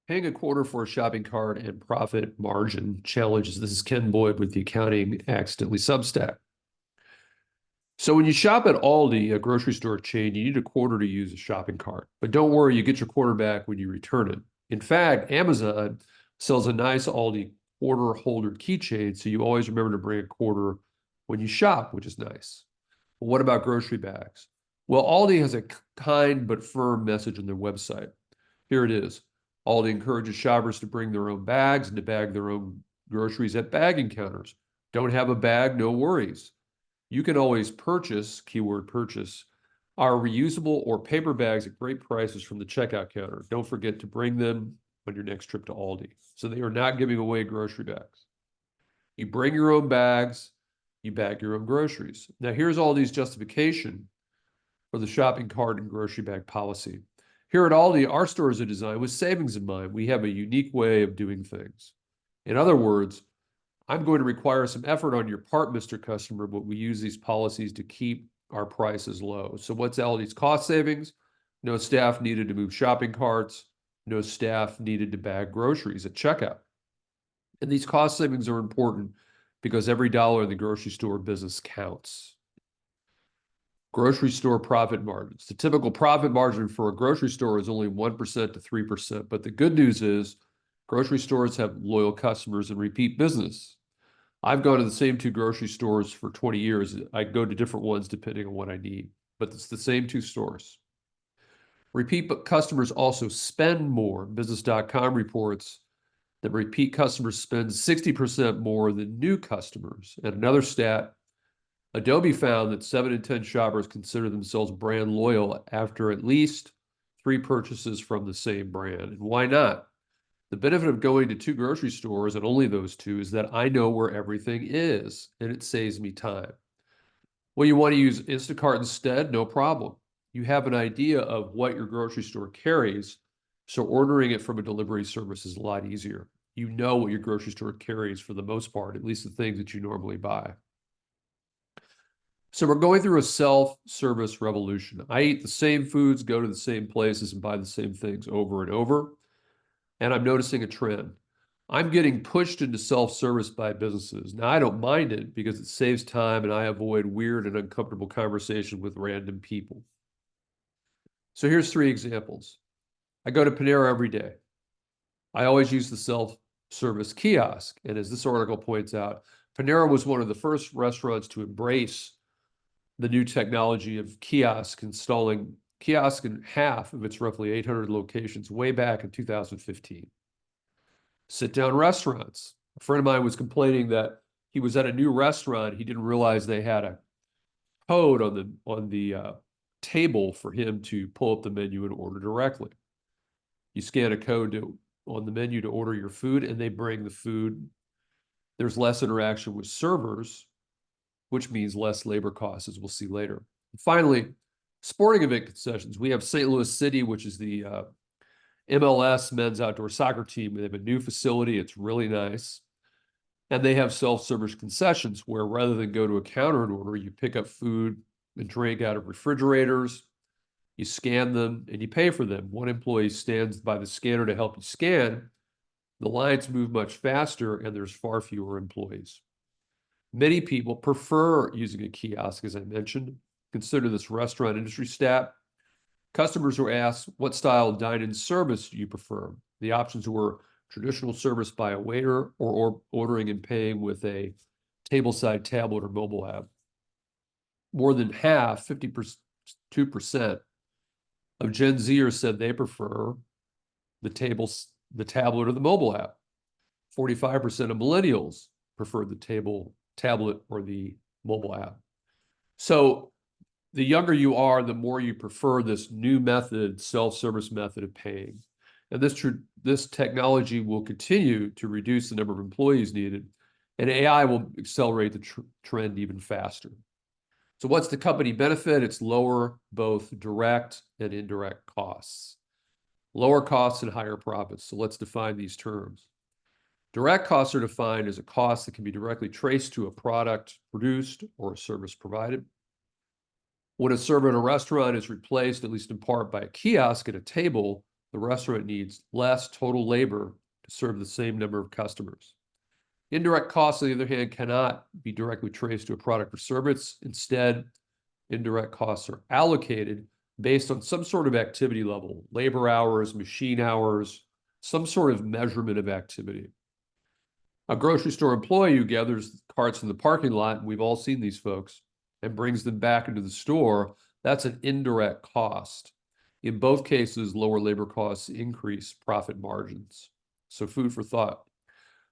Paying a quarter for a shopping cart and profit margin challenges. This is Ken Boyd with the Accounting Accidentally Substack. So when you shop at Aldi, a grocery store chain, you need a quarter to use a shopping cart. But don't worry, you get your quarter back when you return it. In fact, Amazon sells a nice Aldi quarter holder keychain, so you always remember to bring a quarter when you shop, which is nice. But what about grocery bags? Well, Aldi has a kind but firm message on their website. Here it is. Aldi encourages shoppers to bring their own bags and to bag their own groceries at bagging counters. Don't have a bag? No worries. You can always purchase, keyword purchase, our reusable or paper bags at great prices from the checkout counter. Don't forget to bring them on your next trip to Aldi. So they are not giving away grocery bags. You bring your own bags, you bag your own groceries. Now here's Aldi's justification for the shopping cart and grocery bag policy. Here at Aldi, our stores are designed with savings in mind. We have a unique way of doing things. In other words, I'm going to require some effort on your part, Mr. Customer, but we use these policies to keep our prices low. So what's Aldi's cost savings? No staff needed to move shopping carts. No staff needed to bag groceries at checkout. And these cost savings are important because every dollar in the grocery store business counts. Grocery store profit margins. The typical profit margin for a grocery store is only 1% to 3%. But the good news is grocery stores have loyal customers and repeat business. I've gone to the same two grocery stores for 20 years. I go to different ones depending on what I need, but it's the same two stores. Repeat customers also spend more. Business.com reports that repeat customers spend 60% more than new customers. And another stat, Adobe found that 7 in 10 shoppers consider themselves brand loyal after at least 3 purchases from the same brand. And why not? The benefit of going to 2 grocery stores, and only those 2, is that I know where everything is, and it saves me time. Well, you want to use Instacart instead? No problem. You have an idea of what your grocery store carries, so ordering it from a delivery service is a lot easier. You know what your grocery store carries for the most part, at least the things that you normally buy. So we're going through a self-service revolution. I eat the same foods, go to the same places, and buy the same things over and over. And I'm noticing a trend. I'm getting pushed into self-service by businesses. Now, I don't mind it because it saves time and I avoid weird and uncomfortable conversation with random people. So here's 3 examples. I go to Panera every day. I always use the self-service kiosk. And as this article points out, Panera was one of the first restaurants to embrace the new technology of kiosk, installing kiosk in half of its roughly 800 locations way back in 2015. Sit-down restaurants. A friend of mine was complaining that he was at a new restaurant. He didn't realize they had a code on the table for him to pull up the menu and order directly. You scan a code on the menu to order your food, and they bring the food. There's less interaction with servers, which means less labor costs, as we'll see later. And finally, sporting event concessions. We have St. Louis City, which is the MLS men's outdoor soccer team. They have a new facility. It's really nice. And they have self-service concessions where rather than go to a counter and order, you pick up food and drink out of refrigerators, you scan them, and you pay for them. One employee stands by the scanner to help you scan. The lines move much faster, and there's far fewer employees. Many people prefer using a kiosk, as I mentioned. Consider this restaurant industry stat. Customers were asked, what style of dine-in service do you prefer? The options were traditional service by a waiter or ordering and paying with a tableside tablet or mobile app. More than half, 52% of Gen Zers said they prefer the tablet or the mobile app. 45% of millennials prefer the tablet or the mobile app. So the younger you are, the more you prefer this new method, self-service method of paying. And this technology will continue to reduce the number of employees needed, and AI will accelerate the trend even faster. So what's the company benefit? It's lower both direct and indirect costs. Lower costs and higher profits. So let's define these terms. Direct costs are defined as a cost that can be directly traced to a product produced or a service provided. When a server in a restaurant is replaced, at least in part, by a kiosk at a table, The restaurant needs less total labor to serve the same number of customers. Indirect costs, on the other hand, cannot be directly traced to a product or service. Instead, indirect costs are allocated based on some sort of activity level, labor hours, machine hours, some sort of measurement of activity. A grocery store employee who gathers carts in the parking lot, and we've all seen these folks, and brings them back into the store, that's an indirect cost. In both cases, lower labor costs increase profit margins. So food for thought.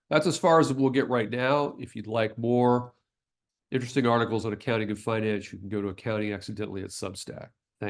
That's as far as we'll get right now. If you'd like more interesting articles on accounting and finance, you can go to Accounting Accidentally at Substack.